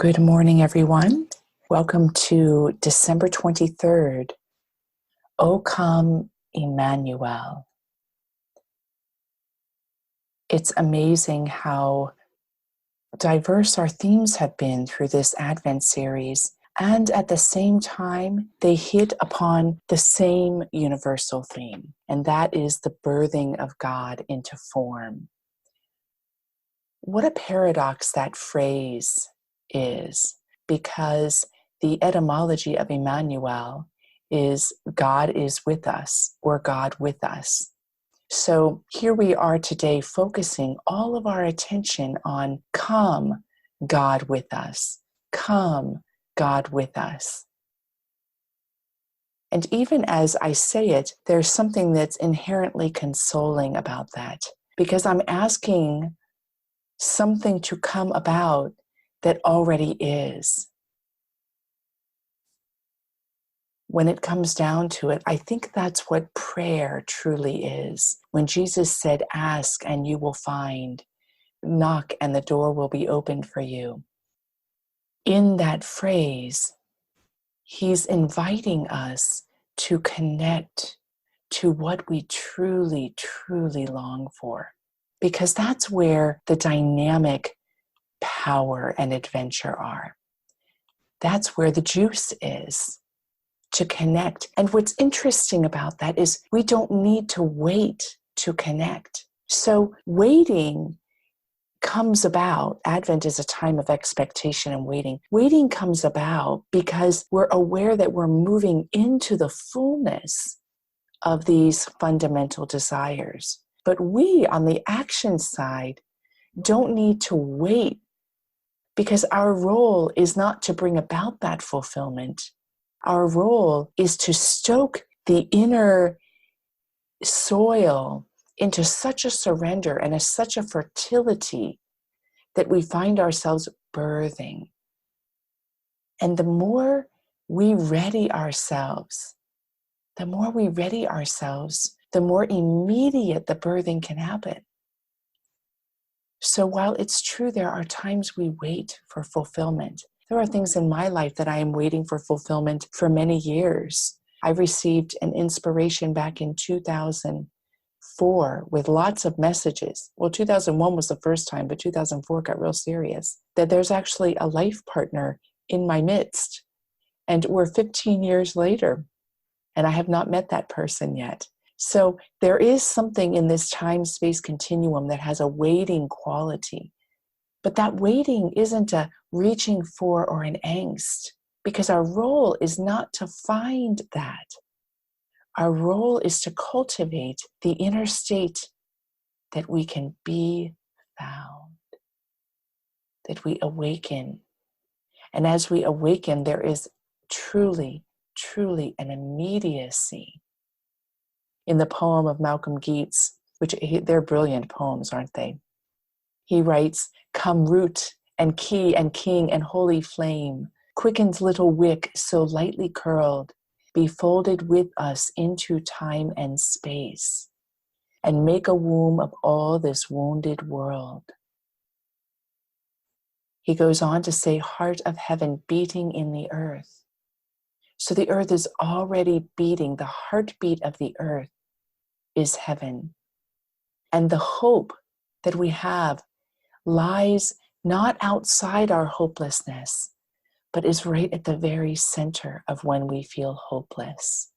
Good morning, everyone. Welcome to December 23rd. O come, Emmanuel. It's amazing how diverse our themes have been through this Advent series, and at the same time, they hit upon the same universal theme, and that is the birthing of God into form. What a paradox that phrase is, because the etymology of Emmanuel is God is with us, or God with us. So here we are today focusing all of our attention on come, God with us. Come, God with us. And even as I say it, there's something that's inherently consoling about that, because I'm asking something to come about that already is. When it comes down to it, I think that's what prayer truly is. When Jesus said, ask and you will find, knock and the door will be opened for you. In that phrase, he's inviting us to connect to what we truly, truly long for. Because that's where the dynamic power and adventure are. That's where the juice is, to connect. And what's interesting about that is we don't need to wait to connect. So waiting comes about. Advent is a time of expectation and waiting. Waiting comes about because we're aware that we're moving into the fullness of these fundamental desires. But we, on the action side, don't need to wait, because our role is not to bring about that fulfillment. Our role is to stoke the inner soil into such a surrender and such a fertility that we find ourselves birthing. And the more we ready ourselves, the more immediate the birthing can happen. So while it's true there are times we wait for fulfillment, there are things in my life that I am waiting for fulfillment for many years. I received an inspiration back in 2004 with lots of messages. Well, 2001 was the first time, but 2004 got real serious. That there's actually a life partner in my midst. And we're 15 years later, and I have not met that person yet. So there is something in this time-space continuum that has a waiting quality. But that waiting isn't a reaching for or an angst, because our role is not to find that. Our role is to cultivate the inner state that we can be found, that we awaken. And as we awaken, there is truly, truly an immediacy. In the poem of Malcolm Geets, which they're brilliant poems, aren't they? He writes, come root and key and king and holy flame, quicken's little wick so lightly curled, be folded with us into time and space, and make a womb of all this wounded world. He goes on to say, heart of heaven beating in the earth. So the earth is already beating. The heartbeat of the earth is heaven. And the hope that we have lies not outside our hopelessness, but is right at the very center of when we feel hopeless.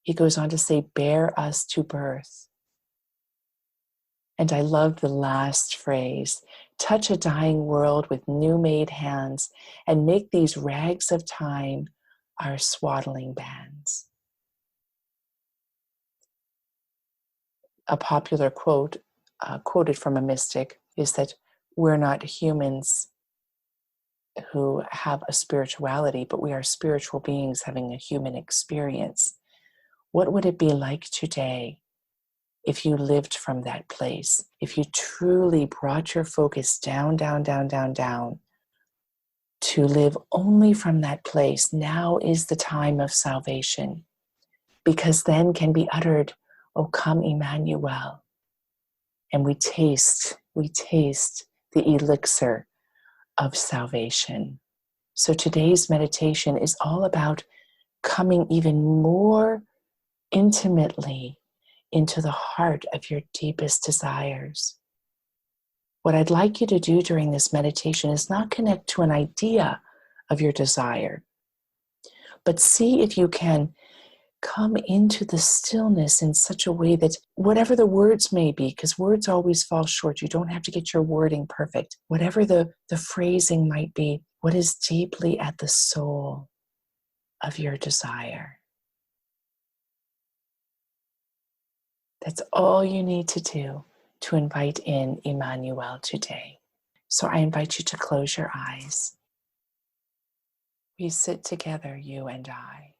He goes on to say, bear us to birth. And I love the last phrase, touch a dying world with new-made hands and make these rags of time our swaddling bands. A popular quote, quoted from a mystic, is that we're not humans who have a spirituality, but we are spiritual beings having a human experience. What would it be like today if you lived from that place? If you truly brought your focus down, down, down, down, down, to live only from that place. Now is the time of salvation, because then can be uttered, O come Emmanuel. And we taste the elixir of salvation. So today's meditation is all about coming even more intimately into the heart of your deepest desires. What I'd like you to do during this meditation is not connect to an idea of your desire, but see if you can come into the stillness in such a way that whatever the words may be, because words always fall short, you don't have to get your wording perfect. Whatever the phrasing might be, what is deeply at the soul of your desire. That's all you need to do to invite in Emmanuel today. So I invite you to close your eyes. We sit together, you and I.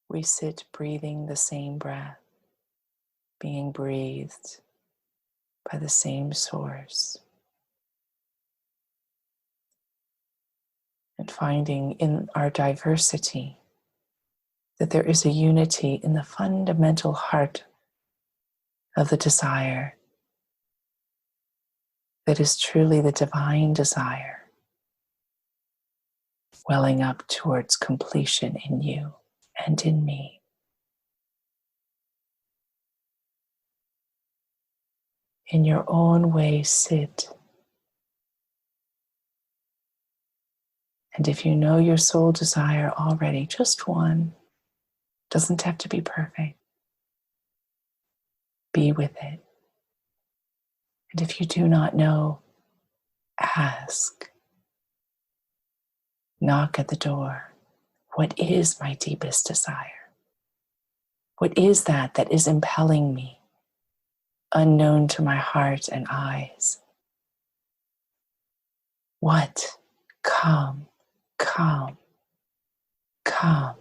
We sit breathing the same breath, being breathed by the same source, and finding in our diversity that there is a unity in the fundamental heart of the desire that is truly the divine desire, welling up towards completion in you and in me. In your own way, sit. And if you know your soul desire already, just one, doesn't have to be perfect, be with it. And if you do not know, ask. Knock at the door. What is my deepest desire? What is that is impelling me, unknown to my heart and eyes? What? Come, come, come.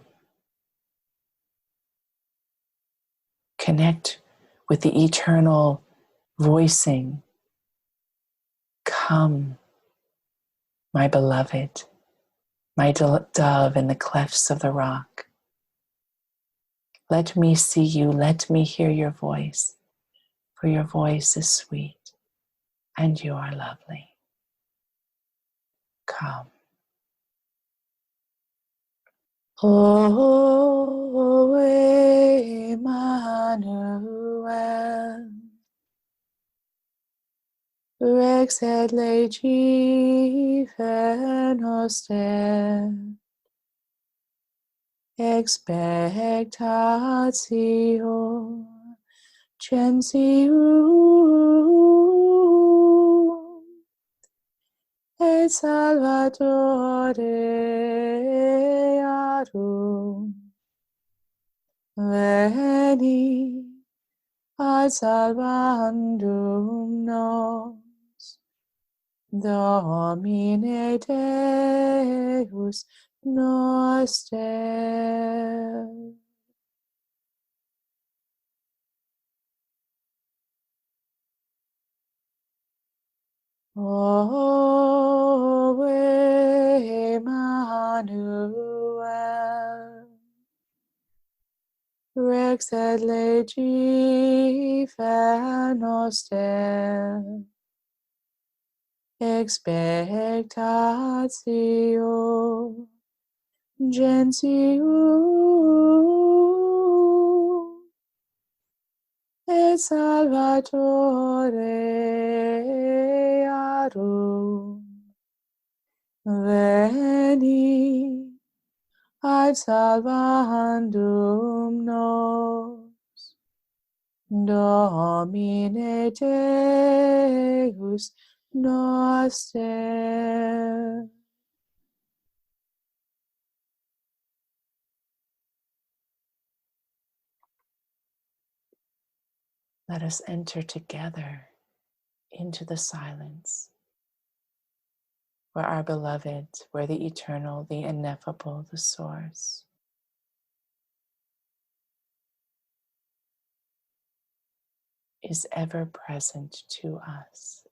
Connect with the eternal voicing. Come, my beloved, my dove in the clefts of the rock. Let me see you, let me hear your voice, for your voice is sweet and you are lovely. Come. O Emmanuel, Rex et legi noster, expectatio gentium, et Salvatore earum, veni ad salvandum nos, Domine Deus noster. O Emmanuel, Rex et legi noster, expectatio gentium, et Salvatore earum, veni ad salvandum nos, Domine Deus noster. Let us enter together into the silence, where our beloved, where the eternal, the ineffable, the source, is ever present to us.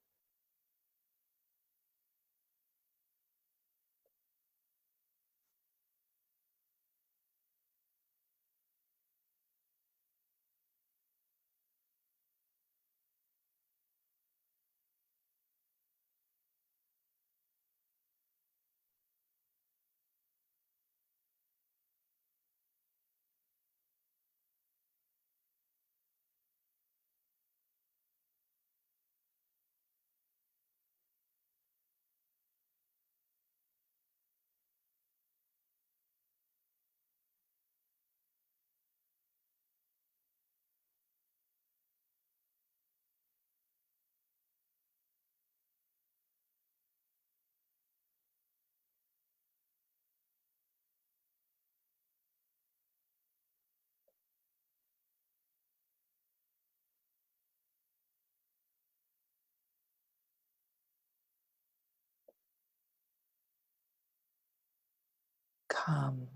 Come,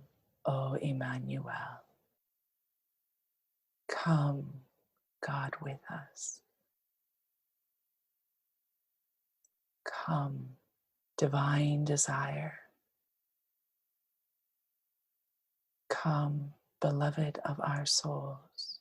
O Emmanuel. Come, God with us. Come, divine desire. Come, beloved of our souls.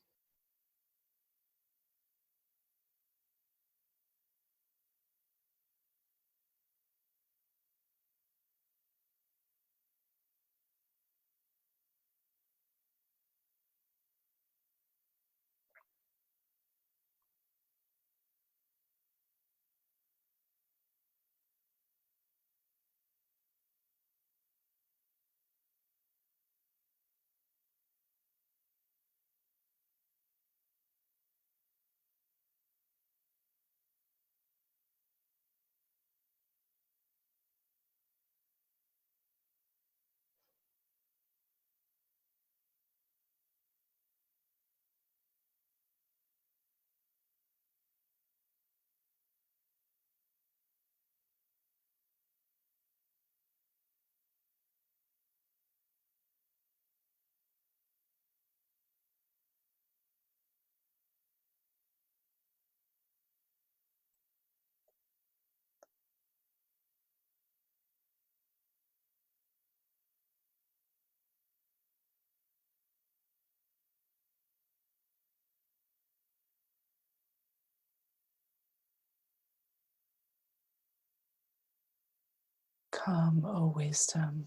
Come, O wisdom.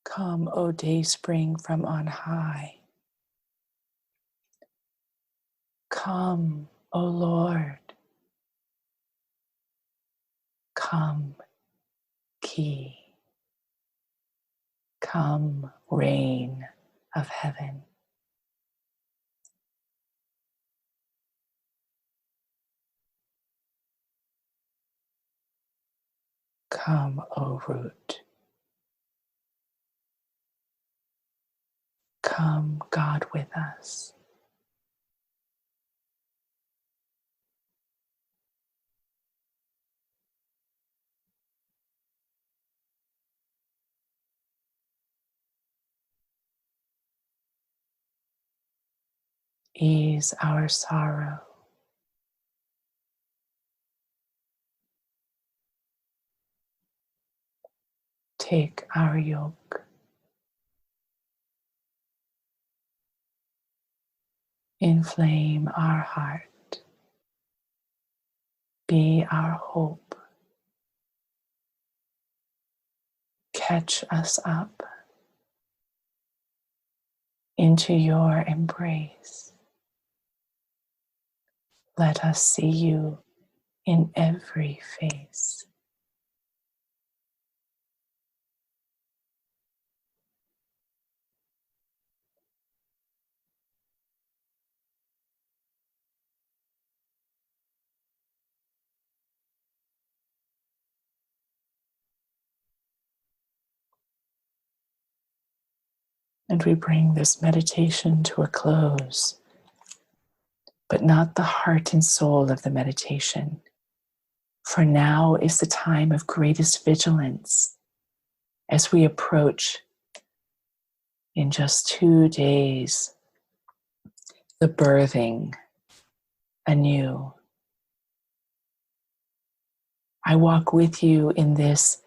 Come, O dayspring from on high. Come, O Lord. Come, Key. Come, rain of heaven. Come, O root. Come, God with us. Ease our sorrow. Take our yoke. Inflame our heart. Be our hope. Catch us up into your embrace. Let us see you in every face. And we bring this meditation to a close, but not the heart and soul of the meditation. For now is the time of greatest vigilance as we approach in just 2 days the birthing anew. I walk with you in this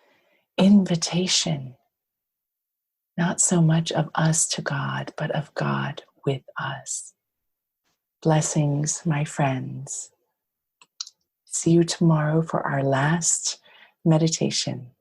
invitation, not so much of us to God, but of God with us. Blessings, my friends. See you tomorrow for our last meditation.